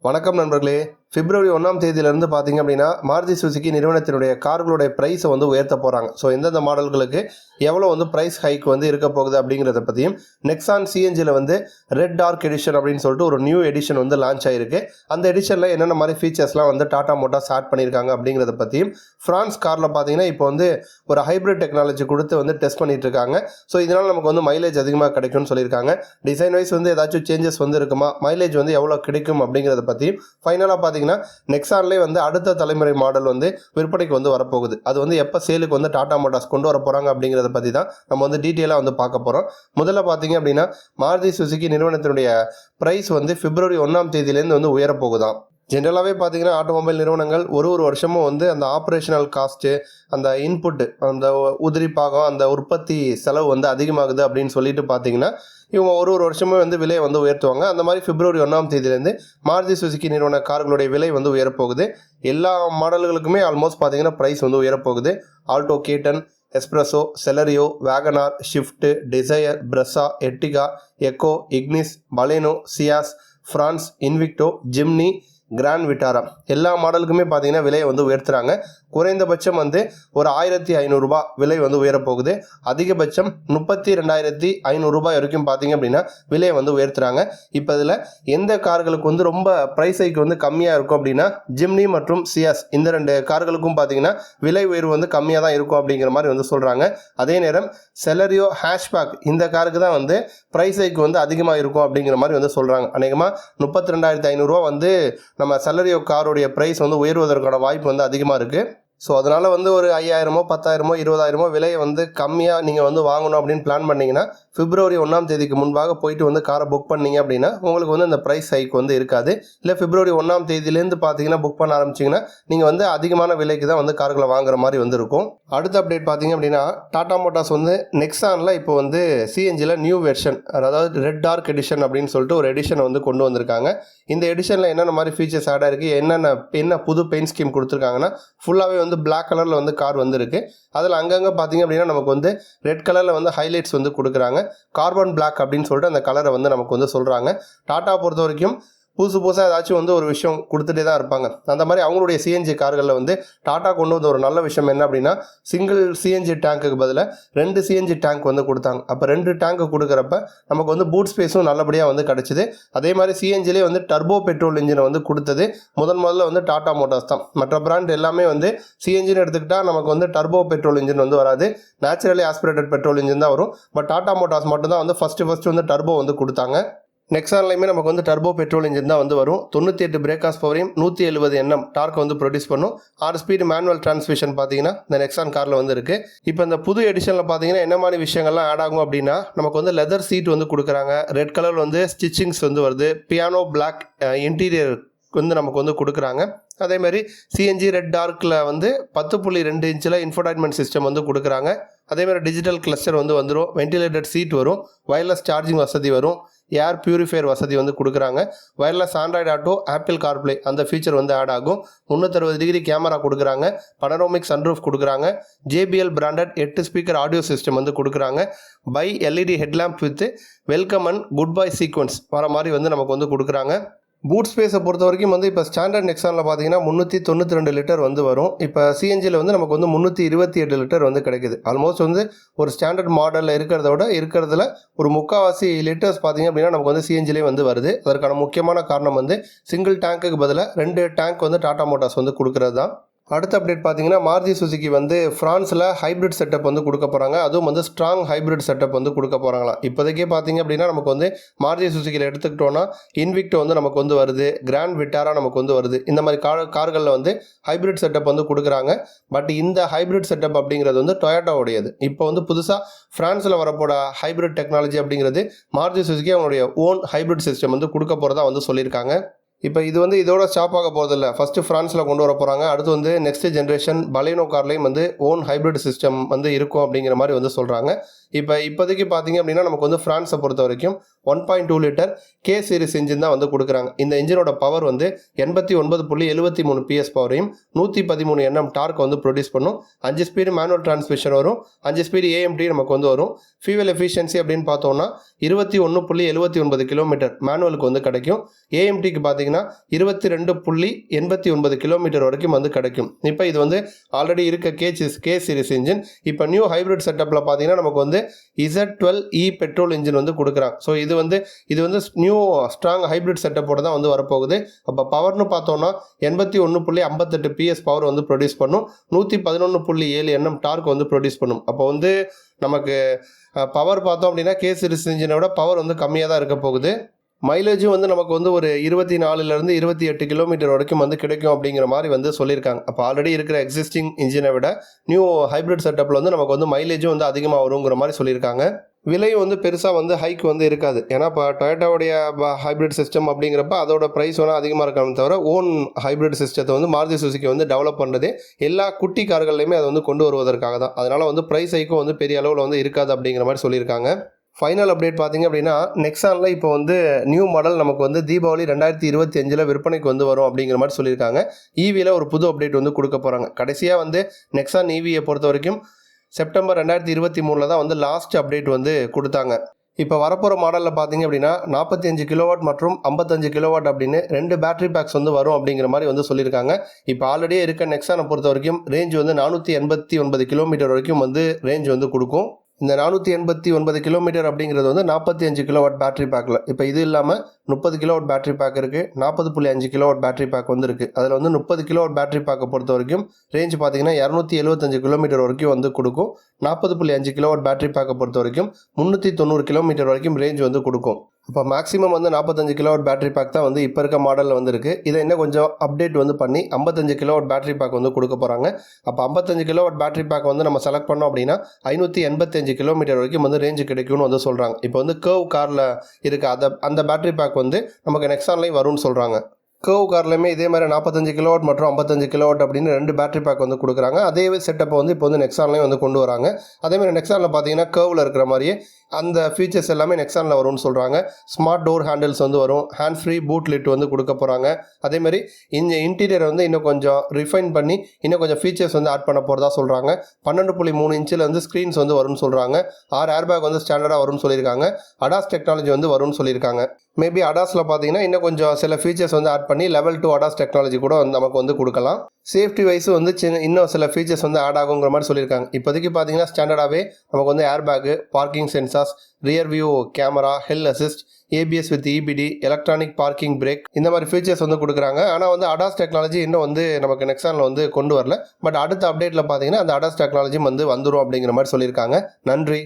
வணக்கம் நண்பர்களே. பிப்ரவரி 1ஆம் தேதியிலிருந்து பார்த்தீங்க அப்படின்னா மாருதி சுசுகி நிறுவனத்தினுடைய கார்களுடைய ப்ரைஸை வந்து உயர்த்த போகிறாங்க. ஸோ எந்தெந்த மாடல்களுக்கு எவ்வளோ வந்து ப்ரைஸ் ஹைக் வந்து இருக்க போகுது அப்படிங்கிறத பற்றியும், நெக்ஸான் சிஎன்ஜியில் வந்து ரெட் டார்க் எடிஷன் அப்படின்னு சொல்லிட்டு ஒரு நியூ எடிஷன் வந்து லான்ச் ஆகிருக்கு. அந்த எடிஷனில் என்னென்ன மாதிரி ஃபீச்சர்ஸ்லாம் வந்து டாடா மோட்டார்ஸ் ஆட் பண்ணியிருக்காங்க அப்படிங்கிறத பற்றியும், ஃப்ரான்ஸ் காரில் பார்த்தீங்கன்னா இப்போ வந்து ஒரு ஹைப்ரிட் டெக்னாலஜி கொடுத்து வந்து டெஸ்ட் பண்ணிட்டு இருக்காங்க. ஸோ இதனால் நமக்கு வந்து மைலேஜ் அதிகமாக கிடைக்கும்னு சொல்லியிருக்காங்க. டிசைன் வைஸ் வந்து ஏதாச்சும் சேஞ்சஸ் வந்து இருக்குமா, மைலேஜ் வந்து எவ்வளோ கிடைக்கும் அப்படிங்கிறத பற்றியும், ஃபைனலாக பார்த்தீங்கன்னா நெக்ஸான்லேயே வந்து அடுத்த தலைமுறை மாடல் வந்து விற்பனைக்கு வந்து வரப்போகுது. அது வந்து எப்போ சேலுக்கு வந்து டாடா மோட்டார்ஸ் கொண்டு வர போகிறாங்க அப்படிங்கிறத பற்றி தான் நம்ம வந்து டீட்டெயிலாக வந்து பார்க்க போகிறோம். முதல்ல பார்த்தீங்க அப்படின்னா மாருதி சுசுகி நிறுவனத்தினுடைய ப்ரைஸ் வந்து பிப்ரவரி 1ஆம் தேதியிலேருந்து வந்து உயரப்போகுதாம். ஜென்ரலாகவே பார்த்தீங்கன்னா ஆட்டோமொபைல் நிறுவனங்கள் ஒரு வருஷமும் வந்து அந்த ஆப்ரேஷனல் காஸ்ட்டு, அந்த இன்புட்டு, அந்த உதிரி பாகம், அந்த உற்பத்தி செலவு வந்து அதிகமாகுது அப்படின்னு சொல்லிட்டு பார்த்தீங்கன்னா இவங்க ஒரு வருஷமும் வந்து விலையை வந்து உயர்த்துவாங்க. அந்த மாதிரி பிப்ரவரி 1ஆம் தேதியிலேருந்து மாருதி சுசுகி நிறுவன கார்களுடைய விலை வந்து உயரப்போகுது. எல்லா மாடல்களுக்குமே ஆல்மோஸ்ட் பார்த்தீங்கன்னா ப்ரைஸ் வந்து உயரப்போகுது. Alto K ten, Espresso, Celerio, WagonR, Swift, Dzire, Brezza, Ertiga, Eeco, Ignis, Baleno, Ciaz, Fronx, Invicto, Jimny, Grand Vitara எல்லா மாடலுக்குமே பார்த்தீங்கன்னா விலையை வந்து உயர்த்துறாங்க. குறைந்தபட்சம் வந்து ஒரு 1500 ரூபாய் விலை வந்து உயரப்போகுது. அதிகபட்சம் 32,500 ரூபாய் வரைக்கும் பார்த்தீங்க அப்படின்னா விலையை வந்து உயர்த்துறாங்க. இப்போ இதில் எந்த கார்களுக்கு வந்து ரொம்ப ப்ரைஸ் ஹைக் வந்து கம்மியாக இருக்கும் அப்படின்னா ஜிம்னி மற்றும் சியாஸ் இந்த ரெண்டு கார்களுக்கும் பார்த்தீங்கன்னா விலை உயர்வு வந்து கம்மியாக தான் இருக்கும் அப்படிங்கிற மாதிரி வந்து சொல்கிறாங்க. அதே நேரம் செலரியோ ஹேஷ்பேக் இந்த காருக்கு தான் வந்து ப்ரைஸ் ஹைக் வந்து அதிகமாக இருக்கும் அப்படிங்கிற மாதிரி வந்து சொல்கிறாங்க. அநேகமாக 32,500 ரூபா வந்து நம்ம செலரியோ காருடைய ப்ரைஸ் வந்து உயர்வதற்கான வாய்ப்பு வந்து அதிகமாக இருக்குது. ஸோ அதனால் வந்து ஒரு 5,000, 10,000, 20,000 விலையை வந்து கம்மியாக நீங்கள் வந்து வாங்கணும் அப்படின்னு பிளான் பண்ணிங்கன்னா பிப்ரவரி 1ஆம் தேதிக்கு முன்பாக போயிட்டு வந்து காரை புக் பண்ணிங்க அப்படின்னா உங்களுக்கு வந்து இந்த ப்ரைஸ் ஹைக் வந்து இருக்காது. இல்லை பிப்ரவரி 1ஆம் தேதியிலேருந்து பார்த்தீங்கன்னா புக் பண்ண ஆரம்பிச்சிங்கன்னா நீங்கள் வந்து அதிகமான விலைக்கு தான் வந்து கார்களை வாங்குற மாதிரி வந்து இருக்கும். அடுத்த அப்டேட் பார்த்தீங்க அப்படின்னா டாடா மோட்டார்ஸ் வந்து நெக்ஸானில் இப்போ வந்து சிஎன்ஜியில் நியூ வெர்ஷன், அதாவது ரெட் டார்க் எடிஷன் அப்படின்னு சொல்லிட்டு ஒரு எடிஷனை வந்து கொண்டு வந்திருக்காங்க. இந்த எடிஷனில் என்னென்ன மாதிரி ஃபீச்சர்ஸ் ஆட் ஆகிருக்கு, என்ன புது பெயிண்ட் ஸ்கீம் கொடுத்துருக்காங்கன்னா ஃபுல்லாகவே வந்து பிளாக் கலரில் வந்து கார் வந்துருக்கு. அதில் அங்கங்கே பார்த்தீங்க அப்படின்னா நமக்கு வந்து ரெட் கலரில் வந்து ஹைலைட்ஸ் வந்து கொடுக்குறாங்க. கார்பன் பிளாக் அப்படின்னு சொல்லிட்டு அந்த கலரை வந்து நமக்கு வந்து சொல்கிறாங்க. டாடா பொறுத்த வரைக்கும் புதுசாக ஏதாச்சும் வந்து ஒரு விஷயம் கொடுத்துட்டே தான் இருப்பாங்க. அந்த மாதிரி அவங்களுடைய சிஎன்ஜி கார்களில் வந்து டாடா கொண்டு வந்த ஒரு நல்ல விஷயம் என்ன அப்படின்னா சிங்கிள் சிஎன்ஜி டேங்க்குக்கு பதிலாக 2 சிஎன்ஜி டேங்க் வந்து கொடுத்தாங்க. அப்போ 2 டேங்க்கு கொடுக்குறப்ப நமக்கு வந்து பூட் ஸ்பேஸும் நல்லபடியாக வந்து கிடச்சிது. அதே மாதிரி சிஎன்ஜிலே வந்து டர்போ பெட்ரோல் இன்ஜினை வந்து கொடுத்தது முதல்ல வந்து டாடா மோட்டார்ஸ் தான். மற்ற பிராண்ட் எல்லாமே வந்து சிஎன்ஜின்னு எடுத்துக்கிட்டால் நமக்கு வந்து டர்போ பெட்ரோல் இன்ஜின் வந்து வராது, நேச்சுரலி ஆஸ்பிரேட்டட் பெட்ரோல் இன்ஜின் தான் வரும். பட் டாடா மோட்டார்ஸ் மட்டும்தான் வந்து ஃபஸ்ட்டு வந்து டர்போ வந்து கொடுத்தாங்க. நெக்ஸான்லையுமே நமக்கு வந்து டர்போ பெட்ரோல் இன்ஜின் தான் வந்து வரும். 98 பிரேக்காஸ் பவரையும் 170 Nm டார்க் வந்து ப்ரொடியூஸ் பண்ணும். 6 ஸ்பீடு மேனுவல் டிரான்ஸ்மிஷன் பார்த்தீங்கன்னா இந்த நெக்ஸான் காரில் வந்து இருக்குது. இப்போ இந்த புது எடிஷனில் பார்த்தீங்கன்னா என்ன மாதிரி விஷயங்கள்லாம் ஆட் ஆகும் அப்படின்னா நமக்கு வந்து லெதர் சீட் வந்து கொடுக்குறாங்க. ரெட் கலர் வந்து ஸ்டிச்சிங்ஸ் வந்து வருது. பியானோ பிளாக் இன்டீரியர் வந்து நமக்கு வந்து கொடுக்குறாங்க. அதேமாதிரி சிஎன்ஜி ரெட் டார்க்கில் வந்து 10.2 இன்ச்சில் இன்ஃபோடைன்மெண்ட் சிஸ்டம் வந்து கொடுக்குறாங்க. அதேமாதிரி டிஜிட்டல் கிளஸ்டர் வந்து வந்துடும். வென்டிலேட்டட் சீட் வரும். வயர்லெஸ் சார்ஜிங் வசதி வரும். ஏர் பியூரிஃபையர் வசதி வந்து கொடுக்குறாங்க. Wireless Android Auto, Apple CarPlay அந்த ஃபீச்சர் வந்து ஆட் ஆகும். 360 டிகிரி கேமரா கொடுக்குறாங்க. பனரோமிக் சன்ரூஃப் கொடுக்குறாங்க. JBL branded 8 speaker audio system வந்து கொடுக்குறாங்க. Bi LED headlamp with welcome and goodbye sequence வர மாதிரி வந்து நமக்கு வந்து கொடுக்குறாங்க. பூட் ஸ்பேஸை பொறுத்த வரைக்கும் வந்து இப்போ ஸ்டாண்டர்ட் நெக்ஸானில் பார்த்தீங்கன்னா 392 லிட்டர் வந்து வரும். இப்போ சிஎன்ஜியில் வந்து நமக்கு வந்து 328 லிட்டர் வந்து கிடைக்குது. ஆல்மோஸ்ட் வந்து ஒரு ஸ்டாண்டர்ட் மாடலில் இருக்கிறதுல ஒரு 3/4 லிட்டர்ஸ் பார்த்தீங்க அப்படின்னா நமக்கு வந்து சிஎன்ஜிலே வந்து வருது. அதற்கான முக்கியமான காரணம் வந்து சிங்கிள் டேங்க்குக்கு பதிலாக 2 டேங்க் வந்து டாடா மோட்டார்ஸ் வந்து கொடுக்குறது தான். அடுத்த அப்டேட் பார்த்தீங்கன்னா மாருதி சுசுகி வந்து ஃப்ரான்ஸில் ஹைப்ரிட் செட்டப் வந்து கொடுக்க போகிறாங்க. அதுவும் வந்து ஸ்ட்ராங் ஹைப்ரிட் செட்டப் வந்து கொடுக்க போகிறாங்களாம். இப்போதைக்கே பார்த்தீங்க அப்படின்னா நமக்கு வந்து மாருதி சுசுகியில் எடுத்துக்கிட்டோன்னா இன்விக்டோ வந்து நமக்கு வந்து வருது, கிராண்ட் விட்டாரா நமக்கு வந்து வருது. இந்த மாதிரி கார்களில் வந்து ஹைப்ரிட் செட்டப் வந்து கொடுக்குறாங்க. பட் இந்த ஹைப்ரிட் செட்டப் அப்படிங்கிறது வந்து டொயோட்டா உடையது. இப்போ வந்து புதுசாக ஃப்ரான்ஸில் வரப்போட ஹைப்ரிட் டெக்னாலஜி அப்படிங்கிறது மாருதி சுசுகி அவங்களுடைய ஓன் ஹைப்ரிட் சிஸ்டம் வந்து கொடுக்க போகிறதா வந்து சொல்லியிருக்காங்க. இப்போ இது வந்து இதோட ஸ்டாப் ஆக போகிறதில்ல. ஃபஸ்ட்டு ஃப்ரான்ஸில் கொண்டு வர போகிறாங்க. அடுத்து வந்து நெக்ஸ்ட் ஜென்ரேஷன் பலேனோ கார்லேயும் வந்து ஓன் ஹைப்ரிட் சிஸ்டம் வந்து இருக்கும் அப்படிங்கிற மாதிரி வந்து சொல்கிறாங்க. இப்போதைக்கு பார்த்தீங்க அப்படின்னா நமக்கு வந்து ஃப்ரான்ஸை பொறுத்த வரைக்கும் 1.2 லிட்டர் கே சீரிஸ் இன்ஜின் தான் வந்து கொடுக்குறாங்க. இந்த இன்ஜினோட பவர் வந்து 89.73 பிஎஸ் பவரையும் 113 Nm டார்க் வந்து ப்ரொடியூஸ் பண்ணும். 5 ஸ்பீடு மேனுவல் டிரான்ஸ்மிஷன் வரும், 5 ஸ்பீடு ஏஎம்டி நமக்கு வந்து வரும். ஃபியூவல் எஃபிஷியன்சி அப்படின்னு பார்த்தோம்னா 21.79 கிலோமீட்டர் மேனுவலுக்கு வந்து கிடைக்கும். ஏஎம்டிக்கு பார்த்தீங்கன்னா 22.89 கிலோமீட்டர் வரைக்கும் வந்து கிடைக்கும். இப்போ இது வந்து ஆல்ரெடி இருக்க கே சீரிஸ் இன்ஜின். இப்போ நியூ ஹைப்ரிட் செட்டப்பில் பார்த்தீங்கன்னா நமக்கு வந்து Z12E பெட்ரோல் இன்ஜின் வந்து கொடுக்குறாங்க. ஸோ இது வந்து நியூ ஸ்ட்ராங் ஹைப்ரிட் செட்டப்போட தான் வந்து வரப்போகுது. அப்போ பவர்னு பார்த்தோம்னா 81.58 பிஎஸ் பவர் வந்து ப்ரொடியூஸ் பண்ணும், 111.7 Nm டார்க் வந்து ப்ரொடியூஸ் பண்ணும். அப்போ வந்து நமக்கு பவர் பார்த்தோம் அப்படின்னா கே சீரிஸ் இன்ஜினோட பவர் வந்து கம்மியாக தான் இருக்க போகுது. மைலேஜும் வந்து நமக்கு வந்து ஒரு 24லேருந்து 28 கிலோமீட்டர் வரைக்கும் வந்து கிடைக்கும் அப்படிங்கிற மாதிரி வந்து சொல்லியிருக்காங்க. அப்போ ஆல்ரெடி இருக்கிற எக்ஸிஸ்டிங் இன்ஜினை விட நியூ ஹைப்ரிட் செட்டப்பில் வந்து நமக்கு வந்து மைலேஜும் வந்து அதிகமாக வருங்கிற மாதிரி சொல்லியிருக்காங்க. விலையும் வந்து பெருசாக வந்து ஹைக் வந்து இருக்காது. ஏன்னா இப்போ டொயோட்டாவுடைய ஹைப்ரிட் சிஸ்டம் அப்படிங்கிறப்ப அதோட ப்ரைஸ் வேணால் அதிகமாக இருக்காமே தவிர ஓன் ஹைப்ரிட் சிஸ்டத்தை வந்து மாருதி சுசுகி வந்து டெவலப் பண்ணுறது எல்லா குட்டி கார்கள்லையுமே அதை வந்து கொண்டு வருவதற்காக தான். அதனால் வந்து ப்ரைஸ் ஹைக்கும் வந்து பெரிய அளவில் வந்து இருக்காது அப்படிங்கிற மாதிரி சொல்லியிருக்காங்க. ஃபைனல் அப்டேட் பார்த்தீங்க அப்படின்னா நெக்ஸானில் இப்போ வந்து நியூ மாடல் நமக்கு வந்து தீபாவளி 2025 விற்பனைக்கு வந்து வரும் அப்படிங்கிற மாதிரி சொல்லியிருக்காங்க. ஈவியில் ஒரு புது அப்டேட் வந்து கொடுக்க போகிறாங்க. கடைசியாக வந்து நெக்ஸான் ஈவியை பொறுத்த வரைக்கும் செப்டம்பர் 2023 தான் வந்து லாஸ்ட் அப்டேட் வந்து கொடுத்தாங்க. இப்போ வரப்போகிற மாடலில் பார்த்தீங்க அப்படின்னா 45 கிலோவாட் மற்றும் 55 கிலோவாட் அப்படின்னு 2 பேட்டரி பேக்ஸ் வந்து வரும் அப்படிங்கிற மாதிரி வந்து சொல்லியிருக்காங்க. இப்போ ஆல்ரெடியே இருக்க நெக்ஸானை பொறுத்த வரைக்கும் ரேஞ்ச் வந்து 489 கிலோமீட்டர் வரைக்கும் வந்து ரேஞ்ச் வந்து கொடுக்கும். இந்த 489 கிலோமீட்டர் அப்படிங்கிறது வந்து 45 கிலோவாட் பேட்டரி பேக்கில். இப்போ இது இல்லாமல் 30 கிலோவாட் பேட்டரி பேக் இருக்குது, 40.5 கிலோவாட் பேட்டரி பேக் வந்து இருக்குது. அதில் வந்து 30 கிலோவாட் பேட்டரி பேக்கை பொறுத்த வரைக்கும் ரேஞ்ச் பார்த்தீங்கன்னா 275 கிலோமீட்டர் வரைக்கும் வந்து கொடுக்கும். 40.5 கிலோவாட் பேட்டரி பேக்கை பொறுத்த வரைக்கும் 390 கிலோமீட்டர் வரைக்கும் ரேஞ்ச் வந்து கொடுக்கும். இப்போ மேக்ஸிமம் வந்து 45 கிலோவாட் பேட்டரி பேக் தான் வந்து இப்போ இருக்க மாடலில் வந்து இருக்குது. இதை இன்னும் கொஞ்சம் அப்டேட் வந்து பண்ணி 55 கிலோவாட் பேட்டரி பேக் வந்து கொடுக்க போகிறாங்க. அப்போ 55 கிலோவாட் பேட்டரி பேக் வந்து நம்ம செலக்ட் பண்ணோம் அப்படின்னா 585 கிலோமீட்டர் வரைக்கும் வந்து ரேஞ்சு கிடைக்கும்னு வந்து சொல்கிறாங்க. இப்போ வந்து கர்வ் காரில் இருக்க அந்த பேட்டரி பேக் வந்து நமக்கு நெக்ஸான்லேயும் வரும்னு சொல்கிறாங்க. கர்வ் கார்லையுமே இதே மாதிரி 45 கிலோவாட் மற்றும் 55 கிலோவாட் அப்படின்னு 2 பேட்டரி பேக் வந்து கொடுக்குறாங்க. அதே செட்டப்பை வந்து இப்போ வந்து நெக்ஸான்லேயும் வந்து கொண்டு வராங்க. அதேமாதிரி நெக்ஸானில் பார்த்தீங்கன்னா கர்வில் இருக்கிற மாதிரியே அந்த ஃபீச்சர்ஸ் எல்லாமே நெக்ஸானில் வரும்னு சொல்கிறாங்க. ஸ்மார்ட் டோர் ஹேண்டில்ஸ் வந்து வரும், ஹேண்ட் ஃப்ரீ பூட் லிட் வந்து கொடுக்க போகிறாங்க. அதேமாதிரி இந்த இன்டீரியர் வந்து இன்னும் கொஞ்சம் ரிஃபைன் பண்ணி இன்னும் கொஞ்சம் ஃபீச்சர்ஸ் வந்து ஆட் பண்ண போகிறதா சொல்கிறாங்க. 12.3 இன்ச்சில் வந்து ஸ்க்ரீன்ஸ் வந்து வரும்னு சொல்கிறாங்க. 6 ஏர்பேக் வந்து ஸ்டாண்டர்டாக வரும்னு சொல்லியிருக்காங்க. அடாஸ் டெக்னாலஜி வந்து வரும்னு சொல்லியிருக்காங்க. மேபி அடாஸில் பார்த்தீங்கன்னா இன்னும் கொஞ்சம் சில ஃபீச்சர்ஸ் வந்து ஆட் பண்ணி லெவல் 2 அடாஸ் டெக்னாலஜி கூட வந்து நமக்கு வந்து கொடுக்கலாம். சேஃப்டி வைஸ் வந்து இன்னும் சில ஃபீச்சர்ஸ் வந்து ஆட் ஆகுங்கிற மாதிரி சொல்லியிருக்காங்க. இப்போதைக்கு பார்த்தீங்கன்னா ஸ்டாண்டர்டாகவே நமக்கு வந்து airbag, parking sensors, rear view camera, hill assist, ABS with EBD, electronic parking brake, இந்த மாதிரி ஃபீச்சர்ஸ் வந்து கொடுக்குறாங்க. ஆனால் வந்து அடாஸ் டெக்னாலஜி இன்னும் வந்து நமக்கு நெக்ஸானில் வந்து கொண்டு வரல. பட் அடுத்த அப்டேட்டில் பார்த்தீங்கன்னா அந்த அடாஸ் டெக்னாலஜியும் வந்து வந்துடும் அப்படிங்கிற மாதிரி சொல்லியிருக்காங்க. நன்றி.